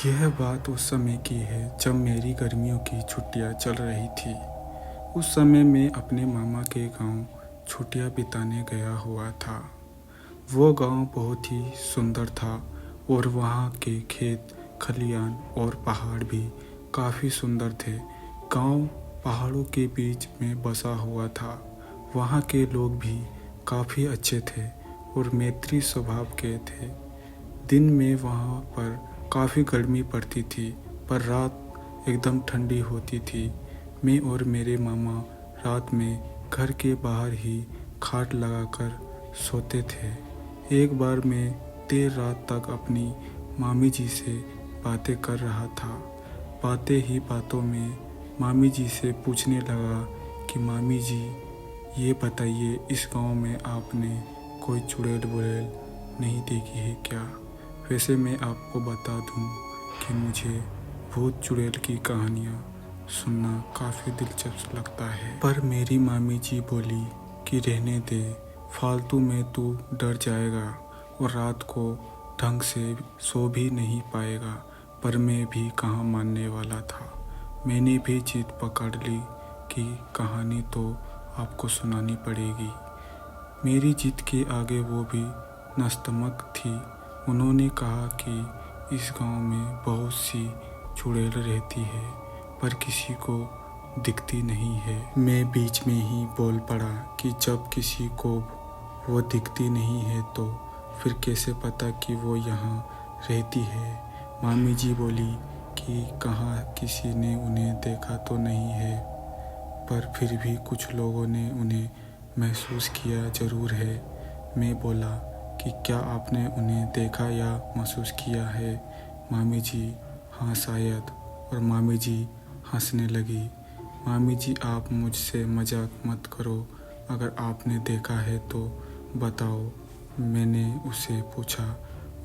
यह बात उस समय की है जब मेरी गर्मियों की छुट्टियां चल रही थी। उस समय मैं अपने मामा के गांव छुट्टियां बिताने गया हुआ था। वो गांव बहुत ही सुंदर था और वहाँ के खेत, खलियान और पहाड़ भी काफ़ी सुंदर थे। गांव पहाड़ों के बीच में बसा हुआ था। वहाँ के लोग भी काफ़ी अच्छे थे और मैत्री स्वभाव के थे। दिन में वहाँ पर काफ़ी गर्मी पड़ती थी, पर रात एकदम ठंडी होती थी। मैं और मेरे मामा रात में घर के बाहर ही खाट लगाकर सोते थे। एक बार मैं देर रात तक अपनी मामी जी से बातें कर रहा था। बातें ही बातों में मामी जी से पूछने लगा कि मामी जी, ये बताइए, इस गांव में आपने कोई चुड़ैल वुड़ैल नहीं देखी है क्या? वैसे मैं आपको बता दूं कि मुझे भूत चुड़ैल की कहानियाँ सुनना काफ़ी दिलचस्प लगता है। पर मेरी मामी जी बोली कि रहने दे, फालतू में तू डर जाएगा और रात को ढंग से सो भी नहीं पाएगा। पर मैं भी कहाँ मानने वाला था। मैंने भी जिद पकड़ ली कि कहानी तो आपको सुनानी पड़ेगी। मेरी जिद के आगे वो भी नस्तमक थी। उन्होंने कहा कि इस गांव में बहुत सी चुड़ैल रहती है, पर किसी को दिखती नहीं है। मैं बीच में ही बोल पड़ा कि जब किसी को वो दिखती नहीं है तो फिर कैसे पता कि वो यहाँ रहती है? मामी जी बोली कि कहाँ किसी ने उन्हें देखा तो नहीं है, पर फिर भी कुछ लोगों ने उन्हें महसूस किया ज़रूर है। मैं बोला कि क्या आपने उन्हें देखा या महसूस किया है? मामी जी, हाँ शायद। और मामी जी हंसने लगी। मामी जी, आप मुझसे मजाक मत करो। अगर आपने देखा है तो बताओ। मैंने उससे पूछा।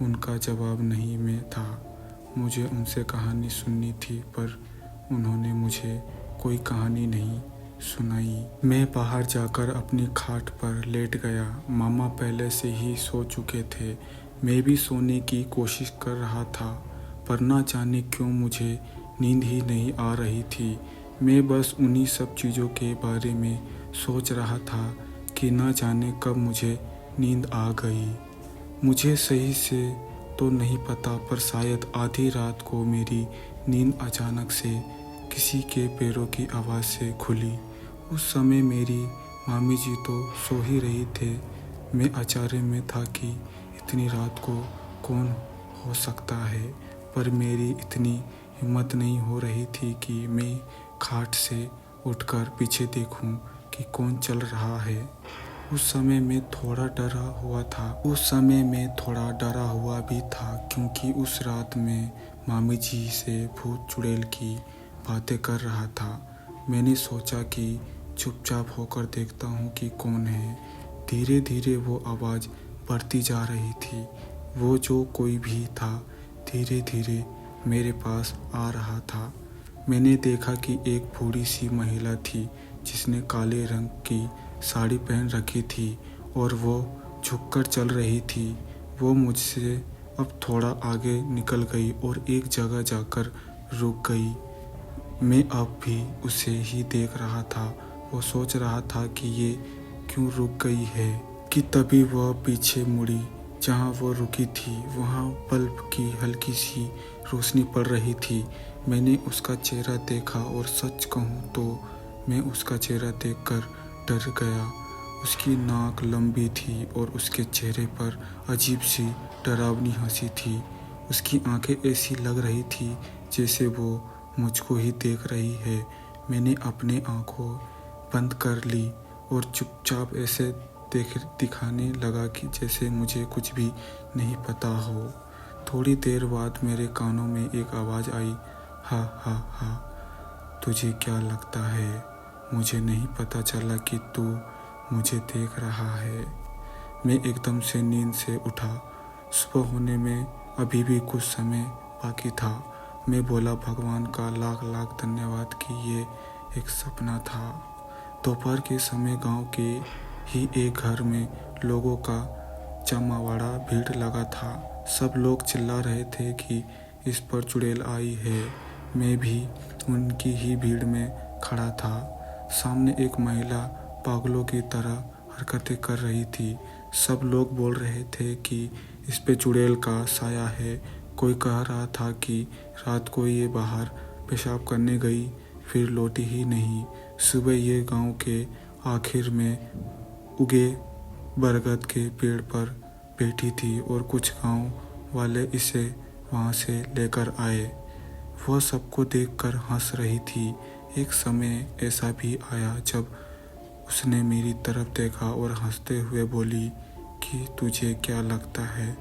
उनका जवाब नहीं में था। मुझे उनसे कहानी सुननी थी, पर उन्होंने मुझे कोई कहानी नहीं सुनाई। मैं बाहर जाकर अपनी खाट पर लेट गया। मामा पहले से ही सो चुके थे। मैं भी सोने की कोशिश कर रहा था, पर ना जाने क्यों मुझे नींद ही नहीं आ रही थी। मैं बस उन्हीं सब चीज़ों के बारे में सोच रहा था कि ना जाने कब मुझे नींद आ गई। मुझे सही से तो नहीं पता, पर शायद आधी रात को मेरी नींद अचानक से किसी के पैरों की आवाज़ से खुली। उस समय मेरी मामी जी तो सो ही रही थे। मैं अचारे में था कि इतनी रात को कौन हो सकता है, पर मेरी इतनी हिम्मत नहीं हो रही थी कि मैं खाट से उठकर पीछे देखूं कि कौन चल रहा है। उस समय मैं थोड़ा डरा हुआ भी था, क्योंकि उस रात में मामी जी से भूत चुड़ैल की बातें कर रहा था। मैंने सोचा कि चुपचाप होकर देखता हूँ कि कौन है। धीरे धीरे वो आवाज़ बढ़ती जा रही थी। वो जो कोई भी था धीरे धीरे मेरे पास आ रहा था। मैंने देखा कि एक बूढ़ी सी महिला थी जिसने काले रंग की साड़ी पहन रखी थी और वो झुककर चल रही थी। वो मुझसे अब थोड़ा आगे निकल गई और एक जगह जाकर रुक गई। मैं अब भी उसे ही देख रहा था। वो सोच रहा था कि ये क्यों रुक गई है, कि तभी वह पीछे मुड़ी। जहाँ वो रुकी थी वहाँ बल्ब की हल्की सी रोशनी पड़ रही थी। मैंने उसका चेहरा देखा और सच कहूँ तो मैं उसका चेहरा देखकर डर गया। उसकी नाक लंबी थी और उसके चेहरे पर अजीब सी डरावनी हंसी थी। उसकी आंखें ऐसी लग रही थी जैसे वो मुझको ही देख रही है। मैंने अपने आंखों बंद कर ली और चुपचाप ऐसे दिखाने लगा कि जैसे मुझे कुछ भी नहीं पता हो। थोड़ी देर बाद मेरे कानों में एक आवाज़ आई, हा हा हा। तुझे क्या लगता है मुझे नहीं पता चला कि तू मुझे देख रहा है? मैं एकदम से नींद से उठा। सुबह होने में अभी भी कुछ समय बाकी था। मैं बोला, भगवान का लाख लाख धन्यवाद कि ये एक सपना था। दोपहर के समय गांव के ही एक घर में लोगों का जमावड़ा भीड़ लगा था। सब लोग चिल्ला रहे थे कि इस पर चुड़ैल आई है। मैं भी उनकी ही भीड़ में खड़ा था। सामने एक महिला पागलों की तरह हरकतें कर रही थी। सब लोग बोल रहे थे कि इस पे चुड़ैल का साया है। कोई कह रहा था कि रात को ये बाहर पेशाब करने गई, फिर लौटी ही नहीं। सुबह ये गांव के आखिर में उगे बरगद के पेड़ पर बैठी थी और कुछ गांव वाले इसे वहां से लेकर आए। वह सबको देखकर हंस रही थी। एक समय ऐसा भी आया जब उसने मेरी तरफ देखा और हंसते हुए बोली कि तुझे क्या लगता है,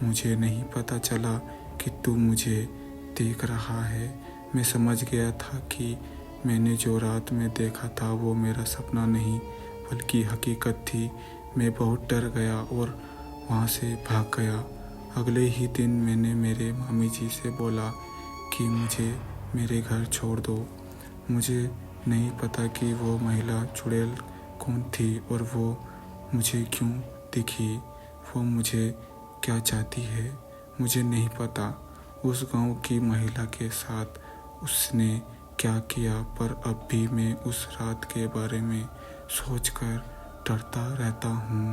मुझे नहीं पता चला कि तू मुझे देख रहा है। मैं समझ गया था कि मैंने जो रात में देखा था वो मेरा सपना नहीं बल्कि हकीकत थी। मैं बहुत डर गया और वहाँ से भाग गया। अगले ही दिन मैंने मेरे मामी जी से बोला कि मुझे मेरे घर छोड़ दो। मुझे नहीं पता कि वो महिला चुड़ैल कौन थी और वो मुझे क्यों दिखी। वो मुझे क्या चाहती है मुझे नहीं पता। उस गांव की महिला के साथ उसने क्या किया, पर अब भी मैं उस रात के बारे में सोचकर डरता रहता हूँ।